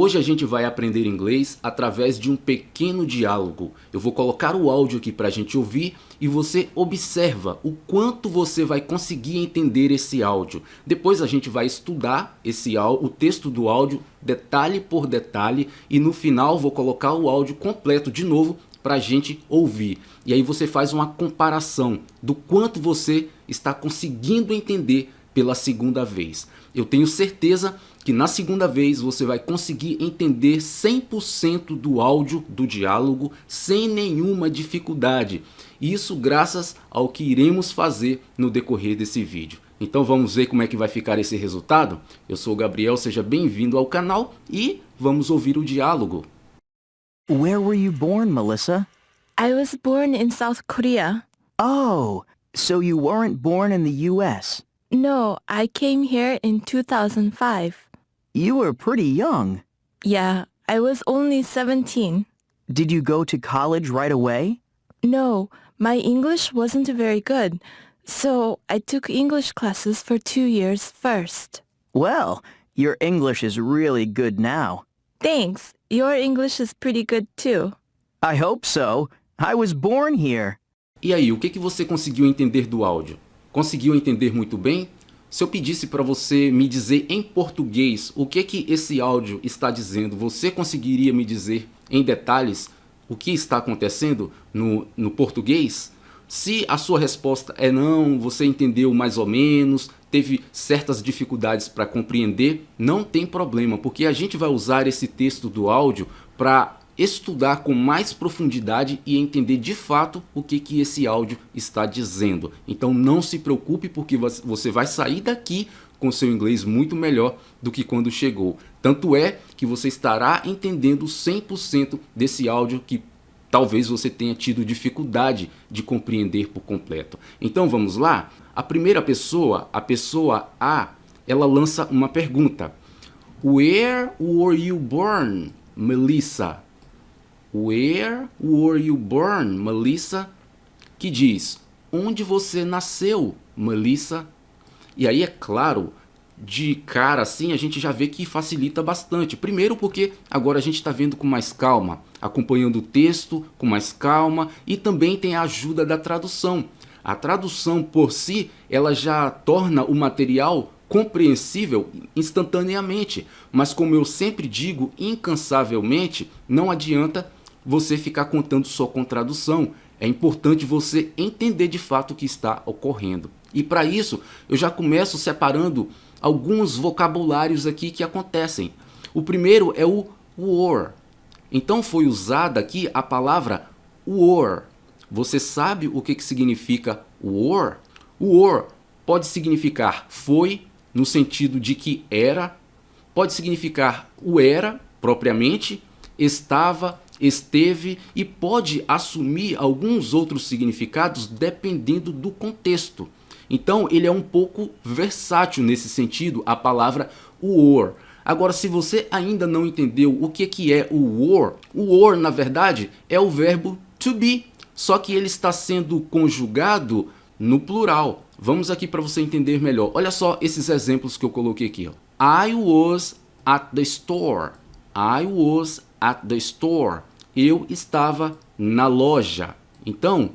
Hoje a gente vai aprender inglês através de um pequeno diálogo. Eu vou colocar o áudio aqui para a gente ouvir e você observa o quanto você vai conseguir entender esse áudio. Depois a gente vai estudar o texto do áudio detalhe por detalhe e no final vou colocar o áudio completo de novo para a gente ouvir. E aí você faz uma comparação do quanto você está conseguindo entender pela segunda vez. Eu tenho certeza que na segunda vez você vai conseguir entender 100% do áudio do diálogo sem nenhuma dificuldade. Isso graças ao que iremos fazer no decorrer desse vídeo. Então vamos ver como é que vai ficar esse resultado? Eu sou o Gabriel, seja bem-vindo ao canal e vamos ouvir o diálogo. Where were you born, Melissa? I was born in South Korea. Oh, so you weren't born in the U.S. No, I came here in 2005. You were pretty young. Yeah, I was only 17. Did you go to college right away? No, my English wasn't very good, so I took English classes for 2 years first. Well, your English is really good now. Thanks. Your English is pretty good too. I hope so. I was born here. E aí, o que você conseguiu entender do áudio? Conseguiu entender muito bem? Se eu pedisse para você me dizer em português o que esse áudio está dizendo, você conseguiria me dizer em detalhes o que está acontecendo no português? Se a sua resposta é não, você entendeu mais ou menos, teve certas dificuldades para compreender, não tem problema, porque a gente vai usar esse texto do áudio para estudar com mais profundidade e entender de fato o que esse áudio está dizendo. Então não se preocupe, porque você vai sair daqui com seu inglês muito melhor do que quando chegou. Tanto é que você estará entendendo 100% desse áudio que talvez você tenha tido dificuldade de compreender por completo. Então vamos lá? A primeira pessoa, a pessoa A, ela lança uma pergunta. Where were you born, Melissa? Where were you born, Melissa? Que diz, onde você nasceu, Melissa? E aí é claro, de cara assim a gente já vê que facilita bastante. Primeiro porque agora a gente está vendo com mais calma, acompanhando o texto com mais calma e também tem a ajuda da tradução. A tradução por si, ela já torna o material compreensível instantaneamente, mas como eu sempre digo, incansavelmente, não adianta você ficar contando só com tradução. É importante você entender de fato o que está ocorrendo. E para isso, eu já começo separando alguns vocabulários aqui que acontecem. O primeiro é o were. Então foi usada aqui a palavra were. Você sabe o que significa were? Were pode significar foi, no sentido de que era. Pode significar o era, propriamente, estava, esteve e pode assumir alguns outros significados dependendo do contexto. Então ele é um pouco versátil nesse sentido, a palavra were. Agora, se você ainda não entendeu o que é o were na verdade é o verbo to be, só que ele está sendo conjugado no plural. Vamos aqui para você entender melhor. Olha só esses exemplos que eu coloquei aqui. Ó. I was at the store. I was at the store. Eu estava na loja. Então,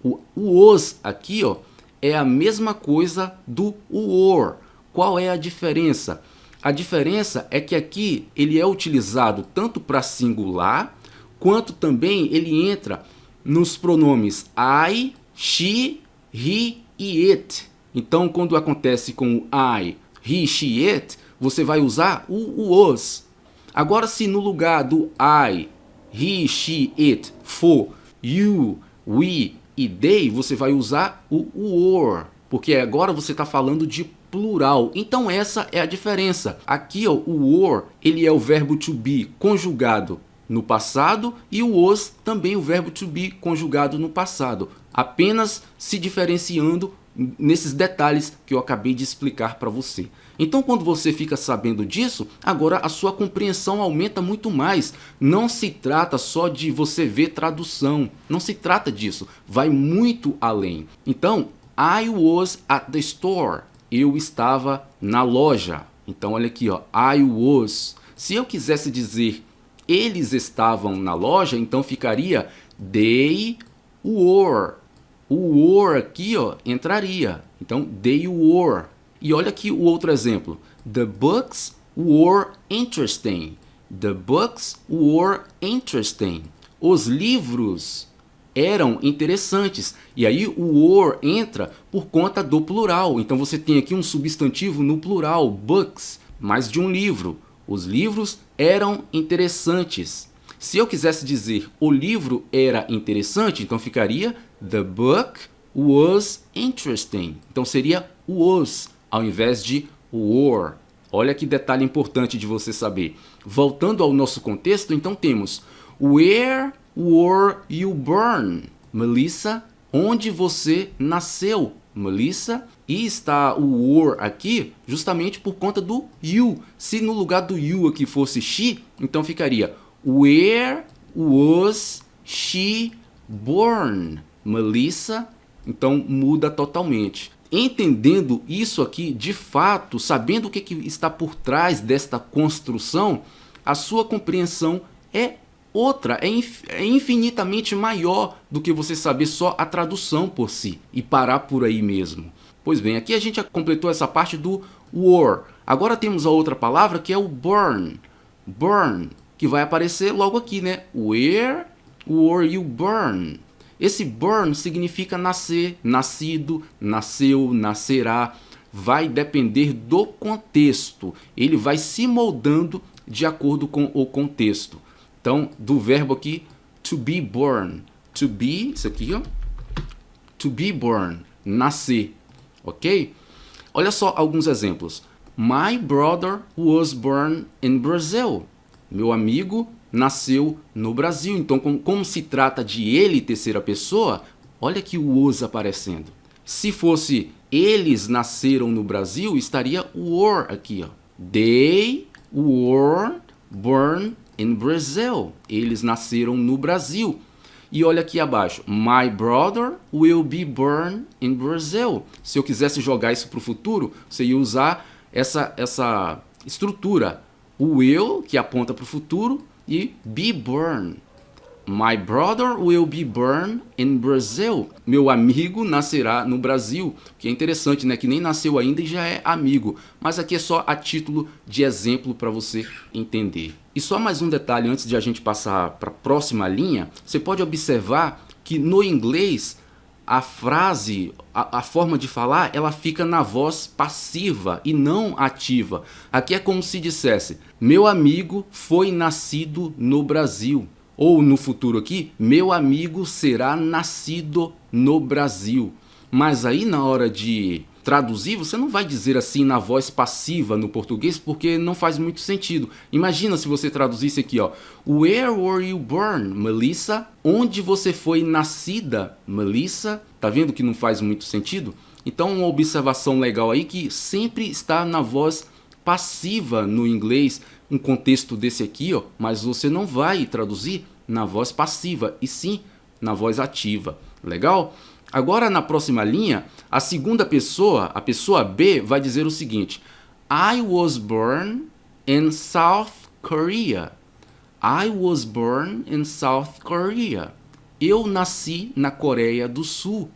o was aqui ó, é a mesma coisa do were. Qual é a diferença? A diferença é que aqui ele é utilizado tanto para singular, quanto também ele entra nos pronomes I, she, he e it. Então, quando acontece com o I, he, she, it, você vai usar o was. Agora, se no lugar do I, he, she, it for you, we e they, você vai usar o were, porque agora você está falando de plural. Então essa é a diferença. Aqui ó, o were ele é o verbo to be conjugado no passado e o was também o verbo to be conjugado no passado, apenas se diferenciando nesses detalhes que eu acabei de explicar para você. Então quando você fica sabendo disso, agora a sua compreensão aumenta muito mais. Não se trata só de você ver tradução, não se trata disso, vai muito além. Então, I was at the store, eu estava na loja. Então olha aqui, ó, I was. Se eu quisesse dizer eles estavam na loja, então ficaria they were. O were aqui, ó, entraria. Então, they were. E olha aqui o outro exemplo. The books were interesting. The books were interesting. Os livros eram interessantes. E aí o were entra por conta do plural. Então você tem aqui um substantivo no plural, books, mais de um livro. Os livros eram interessantes. Se eu quisesse dizer o livro era interessante, então ficaria the book was interesting. Então seria was ao invés de were. Olha que detalhe importante de você saber. Voltando ao nosso contexto, então temos where were you born? Melissa, onde você nasceu? Melissa, e está o were aqui justamente por conta do you. Se no lugar do you aqui fosse she, então ficaria where was she born? Melissa, então muda totalmente. Entendendo isso aqui, de fato, sabendo o que está por trás desta construção, a sua compreensão é outra, é infinitamente maior do que você saber só a tradução por si e parar por aí mesmo. Pois bem, aqui a gente já completou essa parte do were. Agora temos a outra palavra que é o born. Born, que vai aparecer logo aqui, né? Where were you born? Esse born significa nascer, nascido, nasceu, nascerá. Vai depender do contexto. Ele vai se moldando de acordo com o contexto. Então, do verbo aqui, to be born. To be, isso aqui, ó. To be born, nascer. Ok? Olha só alguns exemplos. My brother was born in Brazil. Meu amigo nasceu no Brasil. Então, como se trata de ele, terceira pessoa, olha aqui o was aparecendo. Se fosse eles nasceram no Brasil, estaria o were aqui, ó. They were born in Brazil. Eles nasceram no Brasil. E olha aqui abaixo. My brother will be born in Brazil. Se eu quisesse jogar isso para o futuro, você ia usar essa estrutura. O will, que aponta para o futuro, e be born. My brother will be born in Brazil. Meu amigo nascerá no Brasil. Que é interessante, né? Que nem nasceu ainda e já é amigo. Mas aqui é só a título de exemplo para você entender. E só mais um detalhe antes de a gente passar para a próxima linha. Você pode observar que no inglês a frase, a forma de falar, ela fica na voz passiva e não ativa. Aqui é como se dissesse: meu amigo foi nascido no Brasil. Ou no futuro aqui, meu amigo será nascido no Brasil. Mas aí na hora de traduzir, você não vai dizer assim na voz passiva no português, porque não faz muito sentido. Imagina se você traduzisse aqui, ó. Where were you born, Melissa? Onde você foi nascida, Melissa? Tá vendo que não faz muito sentido? Então, uma observação legal aí que sempre está na voz passiva no inglês, um contexto desse aqui, ó, mas você não vai traduzir na voz passiva, e sim na voz ativa. Legal? Agora, na próxima linha, a segunda pessoa, a pessoa B, vai dizer o seguinte: I was born in South Korea. I was born in South Korea. Eu nasci na Coreia do Sul.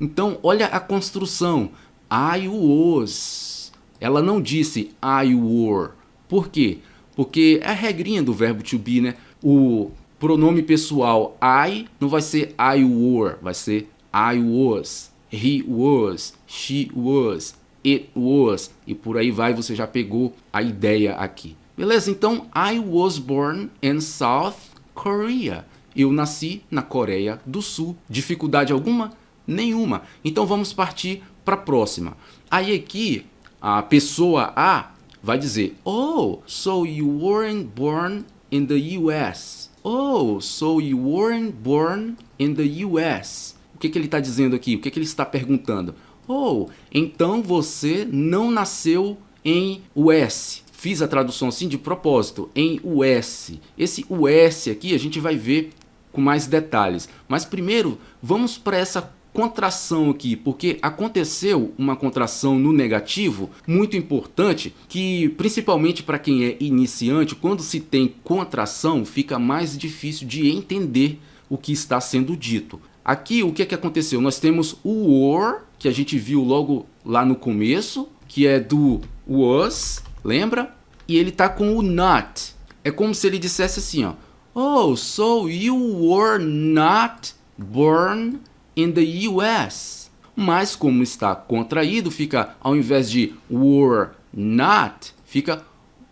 Então, olha a construção. I was. Ela não disse I were. Por quê? Porque é a regrinha do verbo to be, né? O pronome pessoal I não vai ser I were, vai ser I was, he was, she was, it was, e por aí vai, você já pegou a ideia aqui. Beleza? Então, I was born in South Korea. Eu nasci na Coreia do Sul. Dificuldade alguma? Nenhuma. Então, vamos partir para a próxima. Aí aqui, a pessoa A vai dizer: oh, so you weren't born in the US. Oh, so you weren't born in the US. O que ele está dizendo aqui? O que ele está perguntando? Oh, então você não nasceu em US. Fiz a tradução assim de propósito, em US. Esse US aqui a gente vai ver com mais detalhes. Mas primeiro, vamos para essa contração aqui, porque aconteceu uma contração no negativo muito importante, que principalmente para quem é iniciante, quando se tem contração, fica mais difícil de entender o que está sendo dito. Aqui o que é que aconteceu? Nós temos o were, que a gente viu logo lá no começo, que é do was, lembra? E ele tá com o not. É como se ele dissesse assim, ó: Oh, so you were not born in the US. Mas como está contraído, fica, ao invés de were not, fica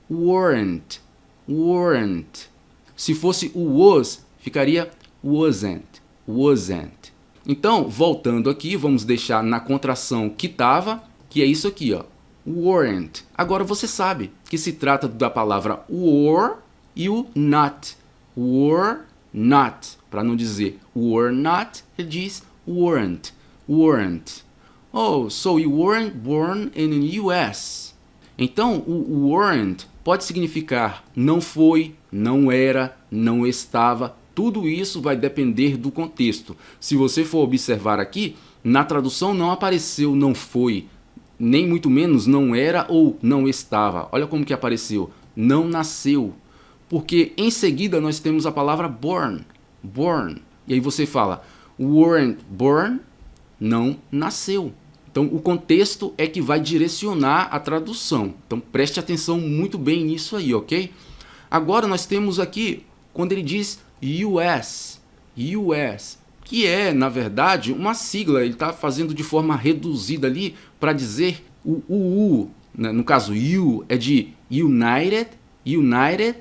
weren't. Weren't. Se fosse o was, ficaria wasn't. Wasn't. Então, voltando aqui, vamos deixar na contração que estava, que é isso aqui, ó. Weren't. Agora você sabe que se trata da palavra were e o not. Were not. Para não dizer were not, ele diz weren't. Weren't. Oh, so you weren't born in the US. Então, o weren't pode significar não foi, não era, não estava. Tudo isso vai depender do contexto. Se você for observar aqui, na tradução não apareceu não foi, nem muito menos não era ou não estava. Olha como que apareceu. Não nasceu. Porque em seguida nós temos a palavra born. Born. E aí você fala, weren't born, não nasceu. Então o contexto é que vai direcionar a tradução. Então preste atenção muito bem nisso aí, ok? Agora nós temos aqui, quando ele diz US, US, que é, na verdade, uma sigla. Ele está fazendo de forma reduzida ali para dizer o U. Né? No caso, U é de United, United,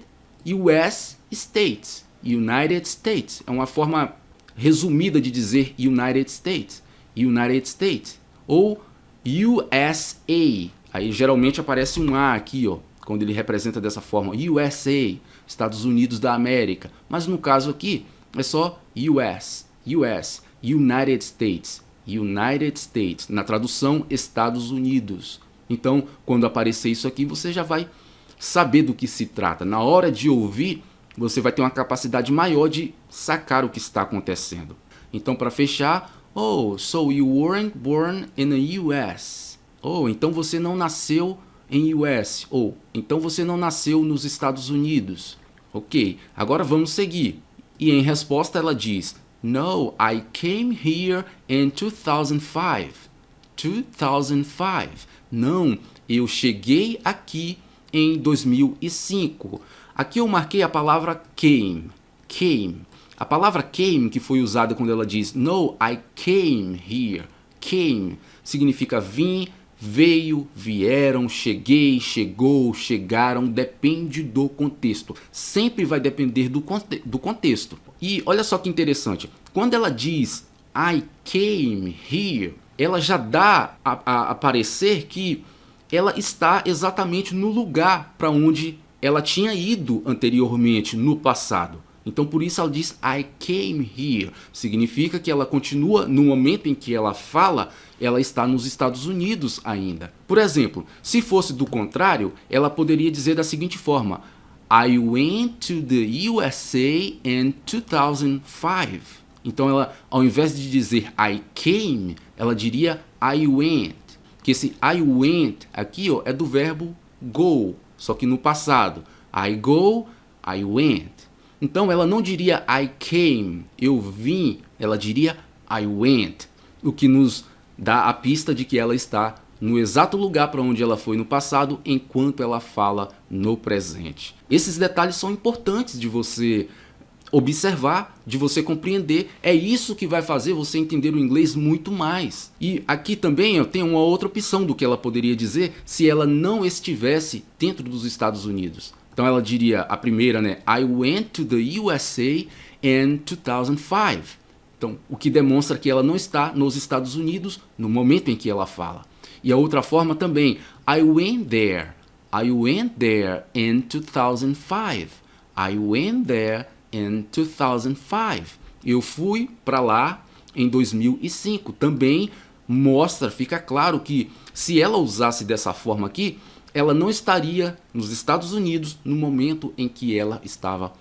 US States. United States. É uma forma resumida de dizer United States. United States. Ou USA. Aí geralmente aparece um A aqui, ó, quando ele representa dessa forma. USA, Estados Unidos da América. Mas no caso aqui é só US. US, United States, United States, na tradução Estados Unidos. Então, quando aparecer isso aqui, você já vai saber do que se trata. Na hora de ouvir, você vai ter uma capacidade maior de sacar o que está acontecendo. Então, para fechar, oh, so you weren't born in the US. Oh, então você não nasceu em US. Ou, então você não nasceu nos Estados Unidos. Ok, agora vamos seguir. E em resposta ela diz, No, I came here in 2005. 2005. Não, eu cheguei aqui em 2005. Aqui eu marquei a palavra came. Came. A palavra came, que foi usada quando ela diz No, I came here. Came significa vim, veio, vieram, cheguei, chegou, chegaram. Depende do contexto. Sempre vai depender do contexto. E olha só que interessante. Quando ela diz I came here, ela já dá a parecer que ela está exatamente no lugar para onde ela tinha ido anteriormente, no passado. Então por isso ela diz I came here. Significa que ela continua, no momento em que ela fala, ela está nos Estados Unidos ainda. Por exemplo, se fosse do contrário, ela poderia dizer da seguinte forma, I went to the USA in 2005. Então ela, ao invés de dizer I came, ela diria I went. Que esse I went aqui, ó, é do verbo go, só que no passado. I go, I went. Então ela não diria I came, eu vim, ela diria I went. O que nos dá a pista de que ela está no exato lugar para onde ela foi no passado, enquanto ela fala no presente. Esses detalhes são importantes de você observar, de você compreender. É isso que vai fazer você entender o inglês muito mais. E aqui também eu tenho uma outra opção do que ela poderia dizer se ela não estivesse dentro dos Estados Unidos. Então ela diria a primeira, né? I went to the USA in 2005. Então, o que demonstra que ela não está nos Estados Unidos no momento em que ela fala. E a outra forma também, I went there. I went there in 2005. I went there in 2005. Eu fui para lá em 2005. Também mostra, fica claro que se ela usasse dessa forma aqui, ela não estaria nos Estados Unidos no momento em que ela estava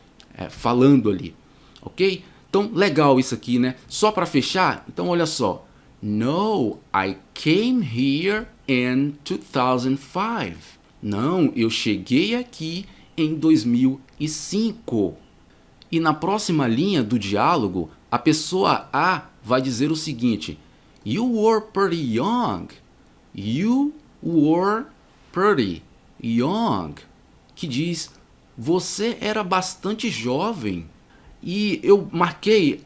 falando ali. Ok? Então, legal isso aqui, né? Só para fechar, então olha só. No, I came here in 2005. Não, eu cheguei aqui em 2005. E na próxima linha do diálogo, a pessoa A vai dizer o seguinte: You were pretty young. You were pretty young. Que diz, você era bastante jovem. E eu marquei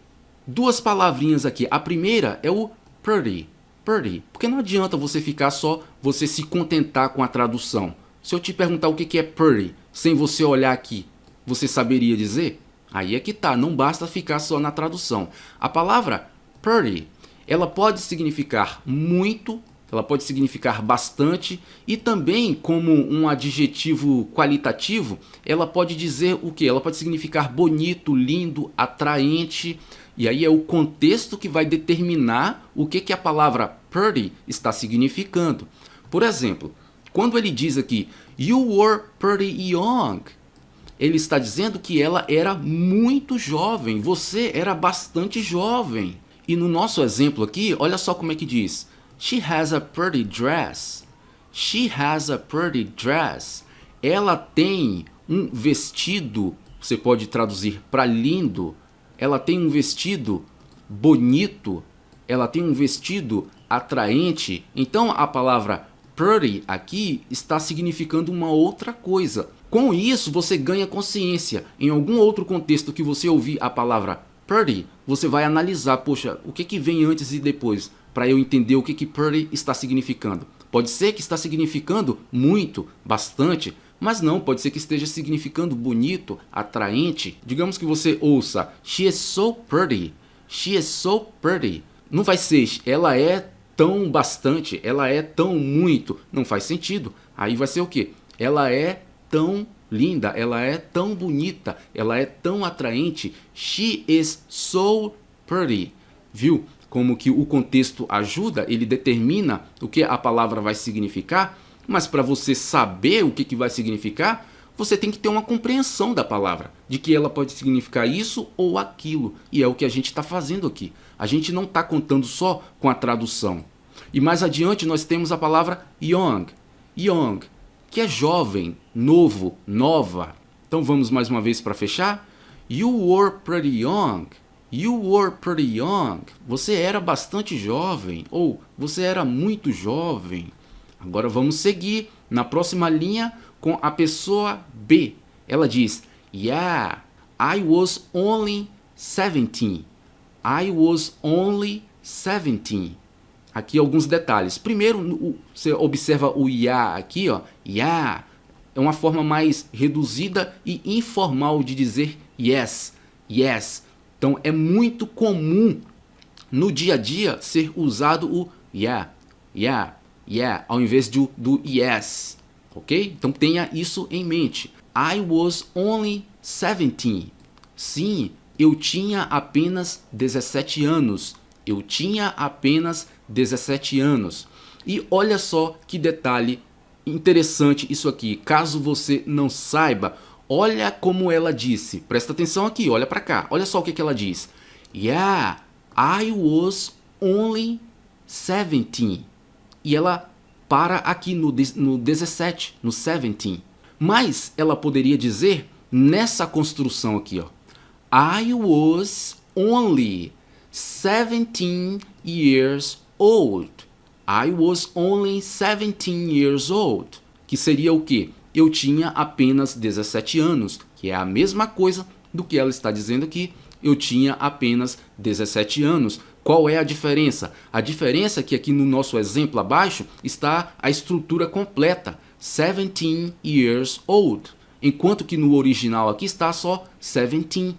duas palavrinhas aqui. A primeira é o pretty. Pretty. Porque não adianta você ficar só, você se contentar com a tradução. Se eu te perguntar o que é pretty, sem você olhar aqui, você saberia dizer? Aí é que tá, não basta ficar só na tradução. A palavra pretty, ela pode significar muito, ela pode significar bastante e também como um adjetivo qualitativo, ela pode dizer o quê? Ela pode significar bonito, lindo, atraente. E aí é o contexto que vai determinar o que a palavra pretty está significando. Por exemplo, quando ele diz aqui, You were pretty young, ele está dizendo que ela era muito jovem, você era bastante jovem. E no nosso exemplo aqui, olha só como é que diz. She has a pretty dress. She has a pretty dress. Ela tem um vestido, você pode traduzir para lindo. Ela tem um vestido bonito. Ela tem um vestido atraente. Então a palavra pretty aqui está significando uma outra coisa. Com isso, você ganha consciência. Em algum outro contexto que você ouvir a palavra pretty, você vai analisar, poxa, o que vem antes e depois, para eu entender o que pretty está significando. Pode ser que está significando muito, bastante, mas não, pode ser que esteja significando bonito, atraente. Digamos que você ouça, she is so pretty, she is so pretty. Não vai ser, ela é tão bastante, ela é tão muito. Não faz sentido. Aí vai ser o quê? Ela é tão linda, ela é tão bonita, ela é tão atraente. She is so pretty. Viu como que o contexto ajuda, ele determina o que a palavra vai significar, mas para você saber o que vai significar, você tem que ter uma compreensão da palavra, de que ela pode significar isso ou aquilo, e é o que a gente está fazendo aqui. A gente não está contando só com a tradução. E mais adiante nós temos a palavra young, young, que é jovem, novo, nova. Então vamos mais uma vez para fechar. You were pretty young. You were pretty young. Você era bastante jovem, ou você era muito jovem. Agora vamos seguir na próxima linha com a pessoa B. Ela diz, Yeah, I was only 17. I was only 17. Aqui alguns detalhes. Primeiro, você observa o yeah aqui, ó. Yeah é uma forma mais reduzida e informal de dizer yes, yes. Então é muito comum no dia a dia ser usado o yeah, yeah, yeah, ao invés do yes, ok? Então tenha isso em mente. I was only 17. Sim, eu tinha apenas 17 anos. Eu tinha apenas 17 anos. E olha só que detalhe interessante isso aqui. Caso você não saiba, olha como ela disse. Presta atenção aqui, olha para cá. Olha só o que ela diz. Yeah, I was only 17. E ela para aqui no 17, no 17. Mas ela poderia dizer nessa construção aqui, ó. I was only 17 years old. I was only 17 years old. Que seria o quê? Eu tinha apenas 17 anos, que é a mesma coisa do que ela está dizendo aqui. Eu tinha apenas 17 anos. Qual é a diferença? A diferença é que aqui no nosso exemplo abaixo está a estrutura completa. 17 years old. Enquanto que no original aqui está só 17.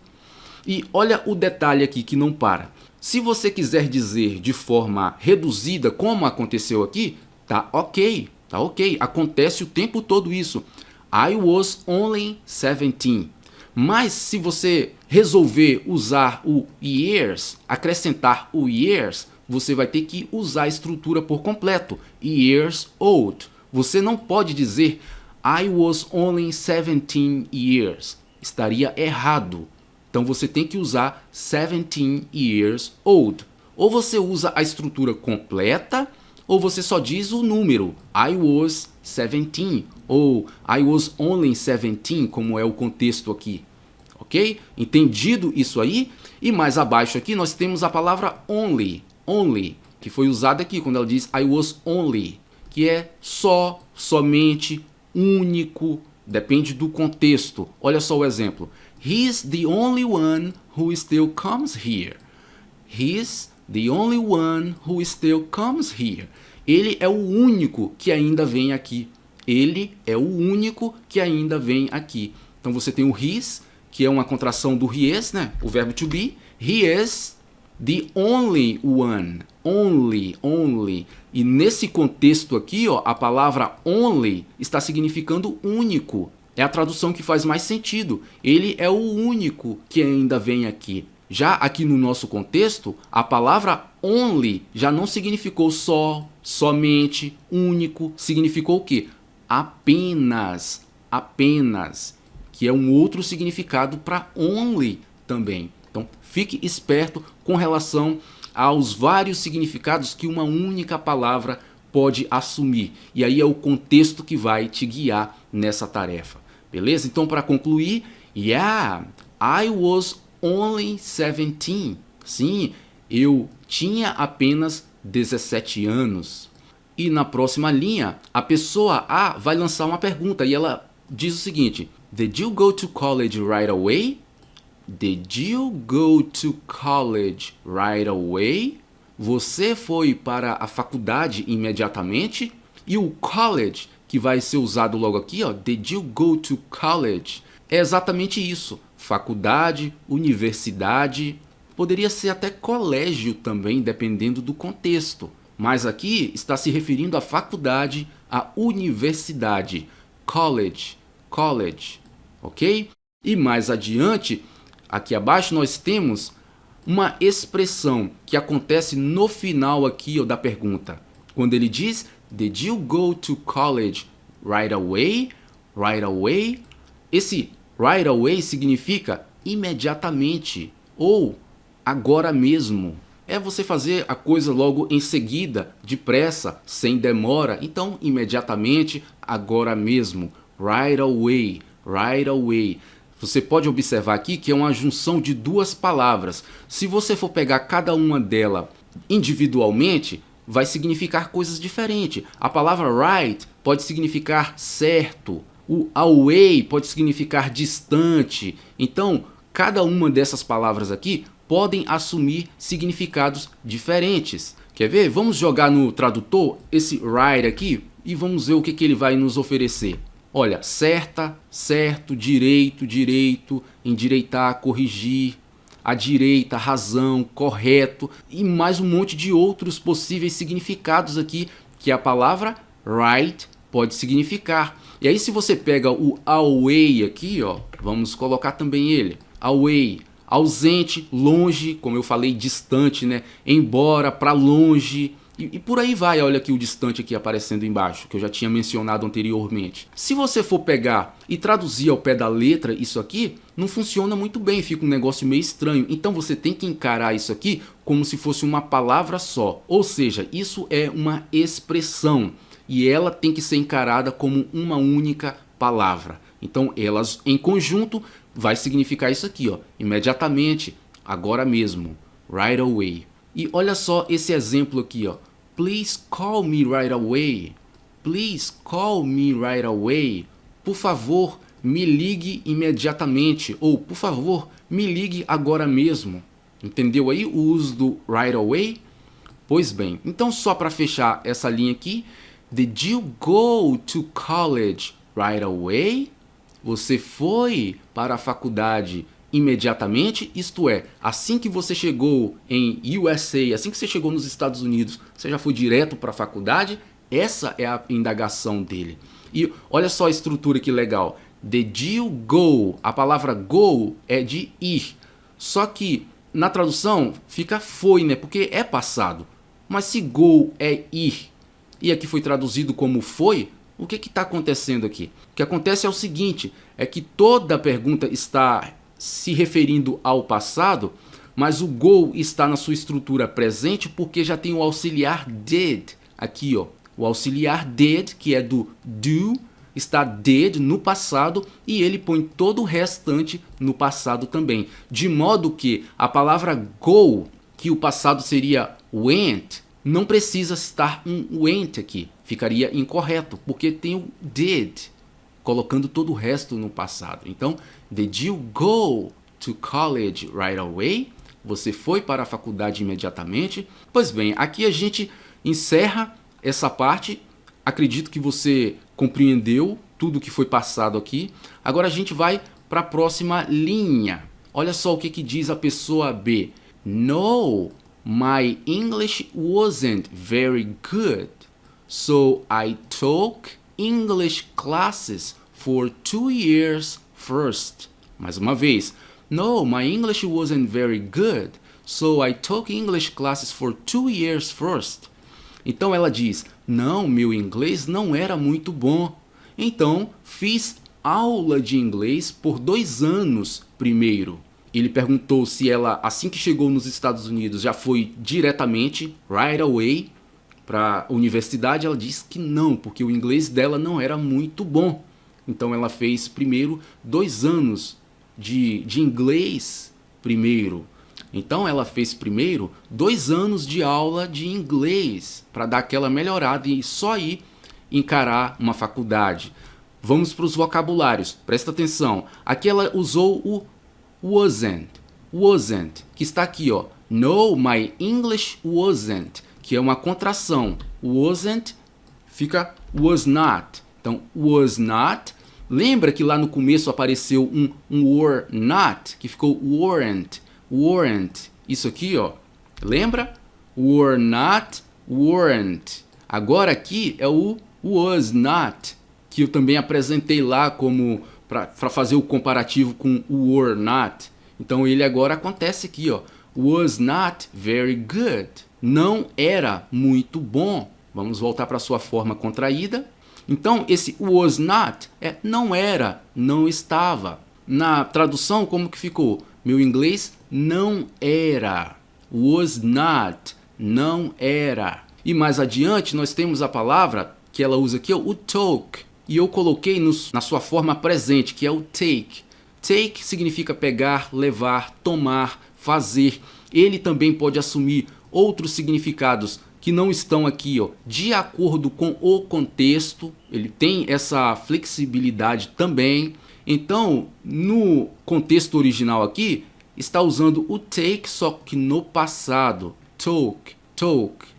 E olha o detalhe aqui que não para. Se você quiser dizer de forma reduzida como aconteceu aqui, tá ok, acontece o tempo todo isso. I was only 17. Mas se você resolver usar o years, acrescentar o years, você vai ter que usar a estrutura por completo. Years old. Você não pode dizer I was only 17 years. Estaria errado. Então você tem que usar 17 years old. Ou você usa a estrutura completa, ou você só diz o número. I was 17. Ou I was only 17, como é o contexto aqui. Ok? Entendido isso aí? E mais abaixo aqui nós temos a palavra only. Only, que foi usada aqui quando ela diz I was only, que é só, somente, único, depende do contexto. Olha só o exemplo. He's the only one who still comes here. He's the only one who still comes here. Ele é o único que ainda vem aqui. Ele é o único que ainda vem aqui. Então você tem o his, que é uma contração do he is, né? O verbo to be. He is the only one. Only, only. E nesse contexto aqui, ó, a palavra only está significando único. É a tradução que faz mais sentido. Ele é o único que ainda vem aqui. Já aqui no nosso contexto, a palavra only já não significou só, somente, único. Significou o quê? Apenas, apenas. Que é um outro significado para only também. Então, fique esperto com relação aos vários significados que uma única palavra pode assumir. E aí é o contexto que vai te guiar nessa tarefa. Beleza? Então, para concluir, yeah, I was only 17. Sim, eu tinha apenas 17 anos. E na próxima linha, a pessoa A vai lançar uma pergunta e ela diz o seguinte: Did you go to college right away? Did you go to college right away? Você foi para a faculdade imediatamente? E o college, que vai ser usado logo aqui, ó, did you go to college? É exatamente isso. Faculdade, universidade, poderia ser até colégio também, dependendo do contexto. Mas aqui está se referindo à faculdade, à universidade. College, college, ok? E mais adiante, aqui abaixo nós temos uma expressão que acontece no final aqui, ó, da pergunta. Quando ele diz, did you go to college right away? Right away? Esse right away significa imediatamente ou agora mesmo. É você fazer a coisa logo em seguida, depressa, sem demora. Então, imediatamente, agora mesmo. Right away, right away. Você pode observar aqui que é uma junção de duas palavras. Se você for pegar cada uma delas individualmente, vai significar coisas diferentes. A palavra right pode significar certo. O away pode significar distante. Então, cada uma dessas palavras aqui podem assumir significados diferentes. Quer ver? Vamos jogar no tradutor esse right aqui e vamos ver o que ele vai nos oferecer. Olha, certa, certo, direito, direito, endireitar, corrigir, à direita, razão, correto e mais um monte de outros possíveis significados aqui que a palavra right pode significar. E aí se você pega o away aqui, ó, vamos colocar também ele. Away, ausente, longe, como eu falei, distante, né? Embora, para longe. E por aí vai, olha aqui o distante aqui aparecendo embaixo, que eu já tinha mencionado anteriormente. Se você for pegar e traduzir ao pé da letra isso aqui, não funciona muito bem, fica um negócio meio estranho. Então você tem que encarar isso aqui como se fosse uma palavra só. Ou seja, isso é uma expressão e ela tem que ser encarada como uma única palavra. Então elas em conjunto vai significar isso aqui, ó, imediatamente, agora mesmo, right away. E olha só esse exemplo aqui, ó. Please call me right away. Please call me right away. Por favor, me ligue imediatamente. Ou, por favor, me ligue agora mesmo. Entendeu aí o uso do right away? Pois bem, então só para fechar essa linha aqui. Did you go to college right away? Você foi para a faculdade imediatamente, isto é, assim que você chegou em USA, assim que você chegou nos Estados Unidos, você já foi direto para a faculdade? Essa é a indagação dele. E olha só a estrutura que legal. Did you go? A palavra go é de ir. Só que na tradução fica foi, né? Porque é passado. Mas se go é ir e aqui foi traduzido como foi, o que está acontecendo aqui? O que acontece é o seguinte, é que toda a pergunta está se referindo ao passado, mas o go está na sua estrutura presente porque já tem o auxiliar did aqui, ó. O auxiliar did, que é do do, está did no passado e ele põe todo o restante no passado também. De modo que a palavra go, que o passado seria went, não precisa estar um went aqui. Ficaria incorreto, porque tem o did, colocando todo o resto no passado. Então, did you go to college right away? Você foi para a faculdade imediatamente? Pois bem, aqui a gente encerra essa parte. Acredito que você compreendeu tudo que foi passado aqui. Agora a gente vai para a próxima linha. Olha só o que diz a pessoa B. No, my English wasn't very good, so I took English classes for 2 years first. Mais uma vez. No, my English wasn't very good, so I took English classes for 2 years first. Então ela diz, não, meu inglês não era muito bom. Então fiz aula de inglês por 2 anos primeiro. Ele perguntou se ela, assim que chegou nos Estados Unidos, já foi diretamente, right away, para a universidade. Ela disse que não, porque o inglês dela não era muito bom. Então ela fez primeiro 2 anos de inglês primeiro. Então ela fez primeiro 2 anos de aula de inglês para dar aquela melhorada e só aí encarar uma faculdade. Vamos para os vocabulários. Presta atenção. Aqui ela usou o wasn't, que está aqui, ó. No, my English wasn't, que é uma contração. Wasn't fica was not. Então, was not. Lembra que lá no começo apareceu um were not, que ficou weren't. Isso aqui, ó. Lembra? Were not, weren't. Agora aqui é o was not, que eu também apresentei lá como para fazer o comparativo com o were not. Então ele agora acontece aqui, ó. Was not very good. Não era muito bom. Vamos voltar para a sua forma contraída. Então esse was not é não era, não estava. Na tradução como que ficou? Meu inglês não era. Was not, não era. E mais adiante nós temos a palavra que ela usa aqui, o took. E eu coloquei na sua forma presente, que é o take. Take significa pegar, levar, tomar, fazer. Ele também pode assumir outros significados que não estão aqui, ó, de acordo com o contexto. Ele tem essa flexibilidade também. Então, no contexto original aqui, está usando o take, só que no passado. Took.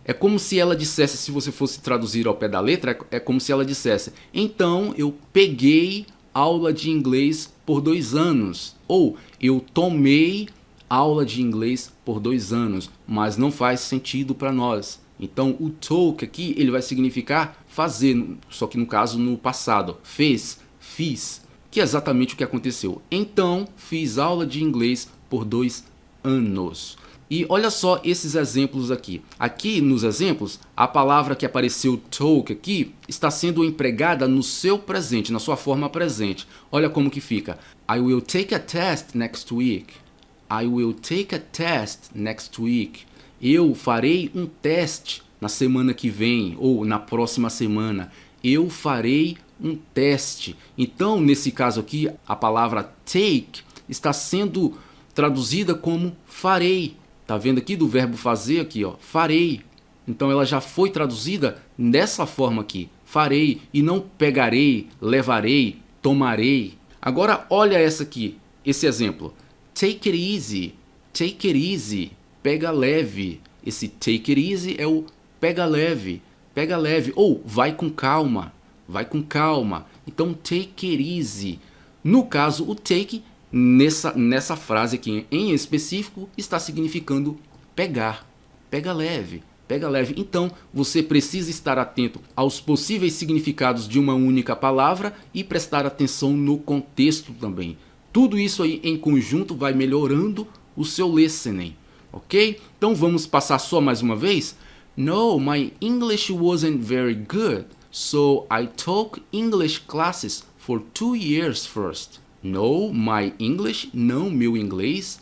É como se ela dissesse, se você fosse traduzir ao pé da letra, é como se ela dissesse, então eu peguei aula de inglês por 2 anos. Ou eu tomei aula de inglês por 2 anos. Mas não faz sentido para nós. Então o took aqui ele vai significar fazer, só que no caso no passado. Fiz, que é exatamente o que aconteceu. Então fiz aula de inglês por 2 anos. E olha só esses exemplos aqui. Aqui nos exemplos, a palavra que apareceu took aqui está sendo empregada no seu presente, na sua forma presente. Olha como que fica. I will take a test next week. I will take a test next week. Eu farei um teste na semana que vem ou na próxima semana. Eu farei um teste. Então, nesse caso aqui, a palavra take está sendo traduzida como farei. Tá vendo aqui do verbo fazer aqui, ó, farei. Então ela já foi traduzida dessa forma aqui, farei, e não pegarei, levarei, tomarei. Agora olha essa aqui, esse exemplo. Take it easy, pega leve. Esse take it easy é o pega leve, ou vai com calma. Então take it easy. No caso, o take nessa frase aqui em específico está significando pegar, pega leve. Então você precisa estar atento aos possíveis significados de uma única palavra e prestar atenção no contexto também. Tudo isso aí em conjunto vai melhorando o seu listening, ok? Então vamos passar só mais uma vez. No, my English wasn't very good, so I took English classes for 2 years first. No, my English, não meu inglês,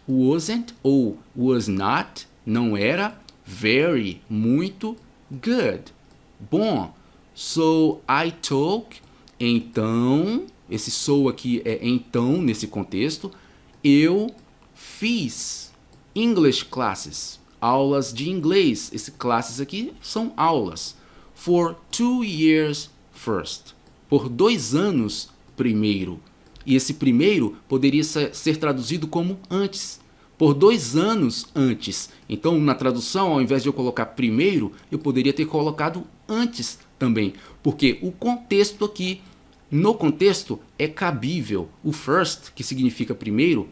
wasn't ou was not, não era, very, muito, good, bom. So I took, então, esse so aqui é então nesse contexto, eu fiz English classes, aulas de inglês. Esse classes aqui são aulas. For 2 years first, por 2 anos primeiro. E esse primeiro poderia ser traduzido como antes. Por 2 anos antes. Então, na tradução, ao invés de eu colocar primeiro, eu poderia ter colocado antes também. Porque o contexto aqui, no contexto, é cabível. O first, que significa primeiro,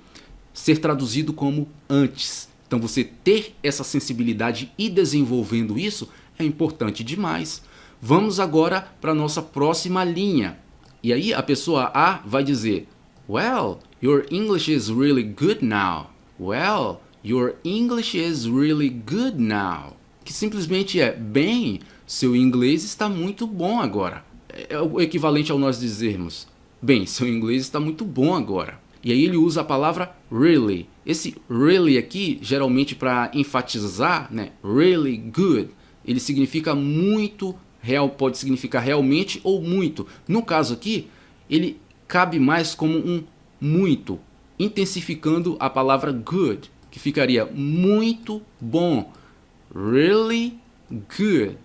ser traduzido como antes. Então, você ter essa sensibilidade e desenvolvendo isso é importante demais. Vamos agora para a nossa próxima linha. E aí a pessoa A vai dizer, well, your English is really good now. Well, your English is really good now. Que simplesmente é, bem, seu inglês está muito bom agora. É o equivalente ao nós dizermos, bem, seu inglês está muito bom agora. E aí ele usa a palavra really. Esse really aqui, geralmente para enfatizar, né, really good, ele significa muito, real, pode significar realmente ou muito. No caso aqui, ele cabe mais como um muito, intensificando a palavra good, que ficaria muito bom. Really good.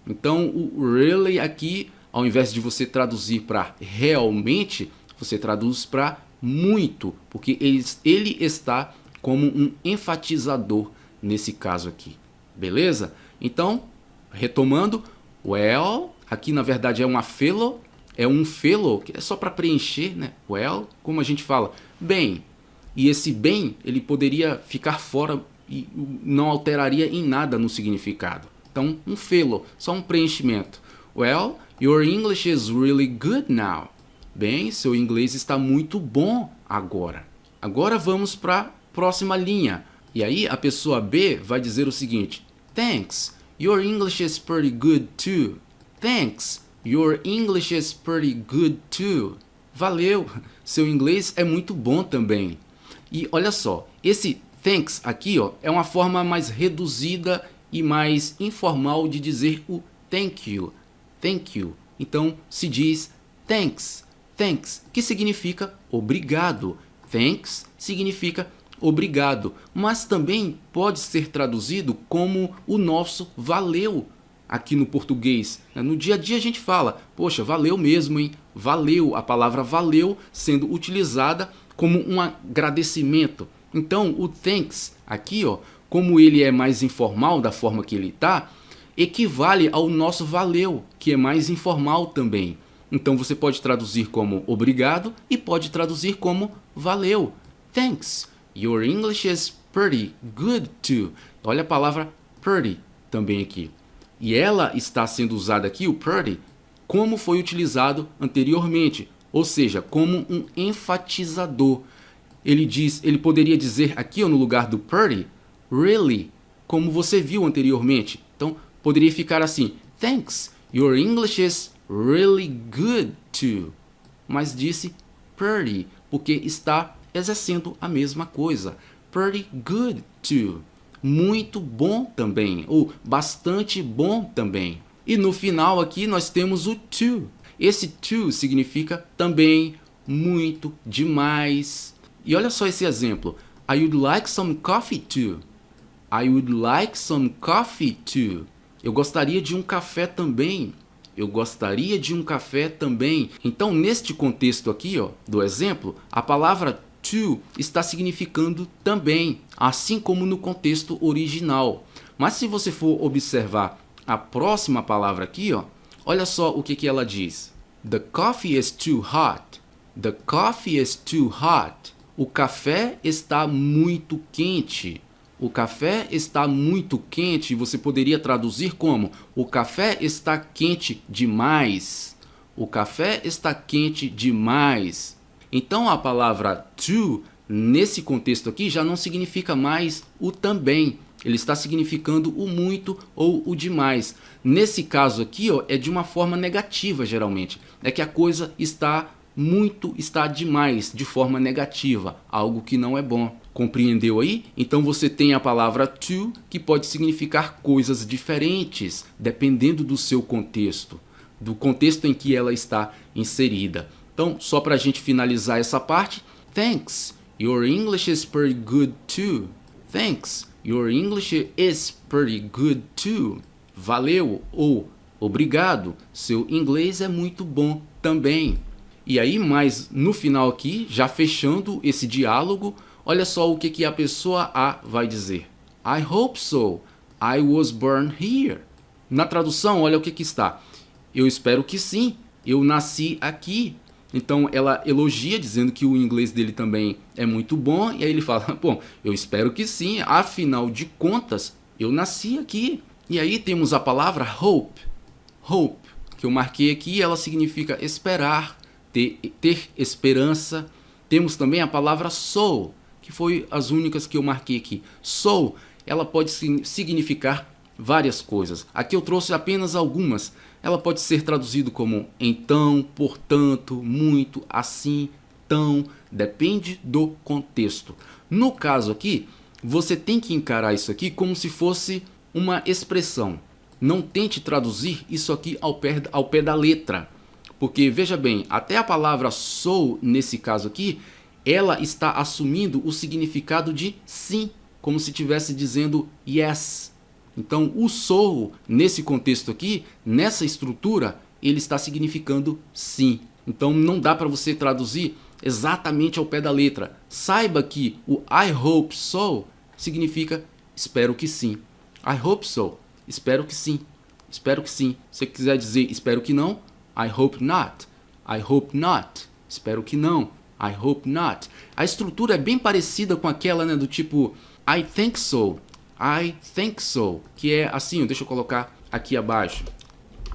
Então, o really aqui, ao invés de você traduzir para realmente, você traduz para muito, porque ele está como um enfatizador nesse caso aqui. Beleza? Então, retomando, well, aqui na verdade é uma fellow, que é só para preencher, né? Well, como a gente fala, bem. E esse bem, ele poderia ficar fora e não alteraria em nada no significado. Então, um fellow, só um preenchimento. Well, your English is really good now. Bem, seu inglês está muito bom agora. Agora vamos para a próxima linha. E aí a pessoa B vai dizer o seguinte, thanks, your English is pretty good too. Thanks, your English is pretty good too. Valeu, seu inglês é muito bom também. E olha só, esse thanks aqui ó, é uma forma mais reduzida e mais informal de dizer o thank you. Thank you. Então se diz thanks. Thanks, que significa obrigado. Thanks significa obrigado, mas também pode ser traduzido como o nosso valeu aqui no português. No dia a dia a gente fala, poxa, valeu mesmo, hein? Valeu, a palavra valeu sendo utilizada como um agradecimento. Então o thanks aqui, ó, como ele é mais informal da forma que ele está, equivale ao nosso valeu, que é mais informal também. Então você pode traduzir como obrigado e pode traduzir como valeu. Thanks. Your English is pretty good too. Olha a palavra pretty também aqui. E ela está sendo usada aqui, o pretty, como foi utilizado anteriormente. Ou seja, como um enfatizador. Ele poderia dizer aqui no lugar do pretty, really, como você viu anteriormente. Então poderia ficar assim, thanks. Your English is really good too. Mas disse pretty, porque está exercendo a mesma coisa. Pretty good too. Muito bom também, ou bastante bom também. E no final aqui nós temos o too. Esse too significa também, muito, demais. E olha só esse exemplo. I would like some coffee too. I would like some coffee too. Eu gostaria de um café também. Eu gostaria de um café também. Então, neste contexto aqui, ó, do exemplo, a palavra to está significando também, assim como no contexto original. Mas se você for observar a próxima palavra aqui, ó, olha só o que ela diz. The coffee is too hot. The coffee is too hot. O café está muito quente. O café está muito quente. Você poderia traduzir como o café está quente demais. O café está quente demais. Então a palavra to, nesse contexto aqui, já não significa mais o também. Ele está significando o muito ou o demais. Nesse caso aqui, ó, é de uma forma negativa, geralmente. É que a coisa está muito, está demais, de forma negativa. Algo que não é bom. Compreendeu aí? Então você tem a palavra to, que pode significar coisas diferentes, dependendo do seu contexto, do contexto em que ela está inserida. Então, só para a gente finalizar essa parte, thanks, your English is pretty good too. Thanks, your English is pretty good too. Valeu ou obrigado, seu inglês é muito bom também. E aí, mais no final aqui, já fechando esse diálogo, olha só o que a pessoa A vai dizer. I hope so. I was born here. Na tradução, olha o que está. Eu espero que sim. Eu nasci aqui. Então, ela elogia, dizendo que o inglês dele também é muito bom. E aí ele fala, bom, eu espero que sim. Afinal de contas, eu nasci aqui. E aí temos a palavra hope. Hope, que eu marquei aqui, ela significa esperar, ter esperança. Temos também a palavra so, que foi as únicas que eu marquei aqui. So, ela pode significar várias coisas. Aqui eu trouxe apenas algumas. Ela pode ser traduzido como então, portanto, muito, assim, tão. Depende do contexto. No caso aqui, você tem que encarar isso aqui como se fosse uma expressão. Não tente traduzir isso aqui ao pé da letra. Porque, veja bem, até a palavra so, nesse caso aqui, ela está assumindo o significado de sim, como se estivesse dizendo yes. Então, o so, nesse contexto aqui, nessa estrutura, ele está significando sim. Então, não dá para você traduzir exatamente ao pé da letra. Saiba que o I hope so significa espero que sim. I hope so. Espero que sim. Espero que sim. Se você quiser dizer espero que não, I hope not. I hope not. Espero que não. I hope not. A estrutura é bem parecida com aquela, né, do tipo I think so. I think so. Que é assim, deixa eu colocar aqui abaixo.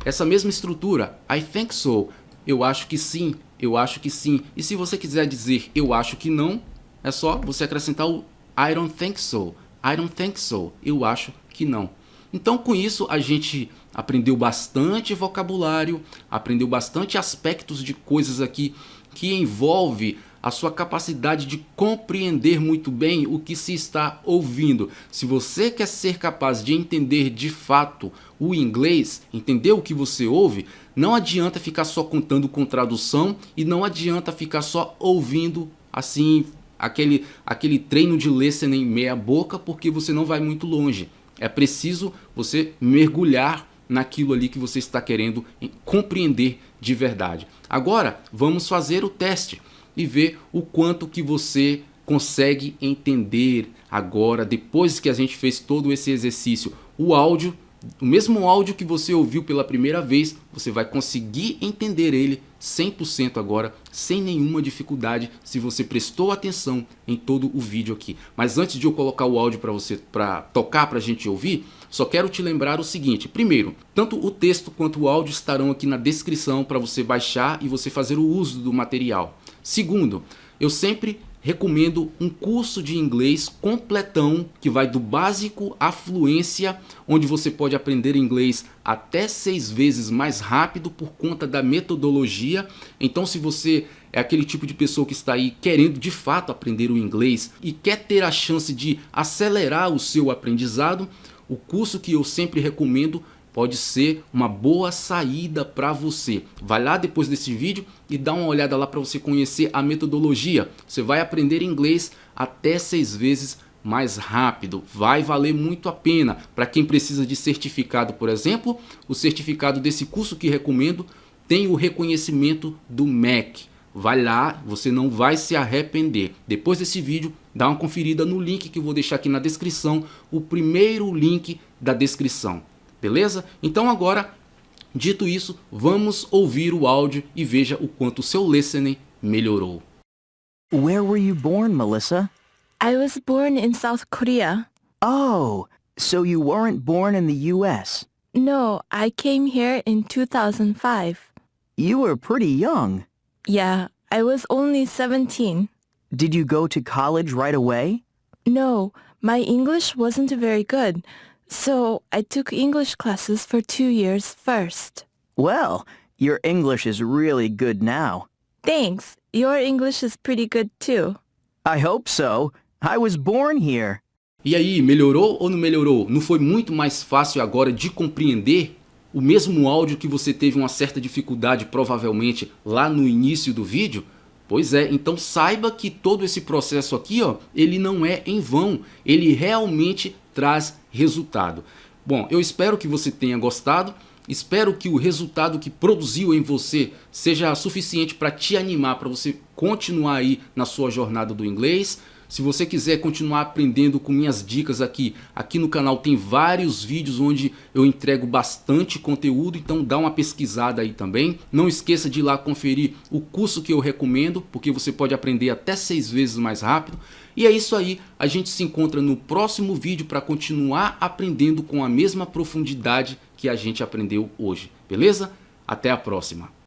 Essa mesma estrutura. I think so. Eu acho que sim. Eu acho que sim. E se você quiser dizer eu acho que não, é só você acrescentar o I don't think so. I don't think so. Eu acho que não. Então, com isso, a gente aprendeu bastante vocabulário, aprendeu bastante aspectos de coisas aqui que envolve a sua capacidade de compreender muito bem o que se está ouvindo. Se você quer ser capaz de entender de fato o inglês, entender o que você ouve, não adianta ficar só contando com tradução e não adianta ficar só ouvindo assim aquele treino de listening meia boca, porque você não vai muito longe. É preciso você mergulhar naquilo ali que você está querendo compreender de verdade. Agora, vamos fazer o teste e ver o quanto que você consegue entender agora, depois que a gente fez todo esse exercício. O áudio, o mesmo áudio que você ouviu pela primeira vez, você vai conseguir entender ele 100% agora, sem nenhuma dificuldade, se você prestou atenção em todo o vídeo aqui. Mas antes de eu colocar o áudio para você, para tocar, para a gente ouvir, só quero te lembrar o seguinte. Primeiro, tanto o texto quanto o áudio estarão aqui na descrição para você baixar e você fazer o uso do material. Segundo, eu sempre recomendo um curso de inglês completão, que vai do básico à fluência, onde você pode aprender inglês até 6 vezes mais rápido por conta da metodologia. Então, se você é aquele tipo de pessoa que está aí querendo de fato aprender o inglês e quer ter a chance de acelerar o seu aprendizado, o curso que eu sempre recomendo pode ser uma boa saída para você. Vai lá depois desse vídeo e dá uma olhada lá para você conhecer a metodologia. Você vai aprender inglês até 6 vezes mais rápido. Vai valer muito a pena. Para quem precisa de certificado, por exemplo, o certificado desse curso que recomendo tem o reconhecimento do MEC. Vai lá, você não vai se arrepender. Depois desse vídeo, dá uma conferida no link que eu vou deixar aqui na descrição, o primeiro link da descrição. Beleza? Então agora, dito isso, vamos ouvir o áudio e veja o quanto o seu listening melhorou. Where were you born, Melissa? I was born in South Korea. Oh, so you weren't born in the U.S. No, I came here in 2005. You were pretty young. Yeah, I was only 17. Did you go to college right away? No, my English wasn't very good, so I took English classes for 2 years first. Well, your English is really good now. Thanks. Your English is pretty good too. I hope so. I was born here. E aí, melhorou ou não melhorou? Não foi muito mais fácil agora de compreender o mesmo áudio que você teve uma certa dificuldade provavelmente lá no início do vídeo? Pois é, então saiba que todo esse processo aqui, ó, ele não é em vão, ele realmente traz resultado. Bom, eu espero que você tenha gostado, espero que o resultado que produziu em você seja suficiente para te animar, para você continuar aí na sua jornada do inglês. Se você quiser continuar aprendendo com minhas dicas aqui no canal tem vários vídeos onde eu entrego bastante conteúdo, então dá uma pesquisada aí também. Não esqueça de ir lá conferir o curso que eu recomendo, porque você pode aprender até 6 vezes mais rápido. E é isso aí, a gente se encontra no próximo vídeo para continuar aprendendo com a mesma profundidade que a gente aprendeu hoje, beleza? Até a próxima!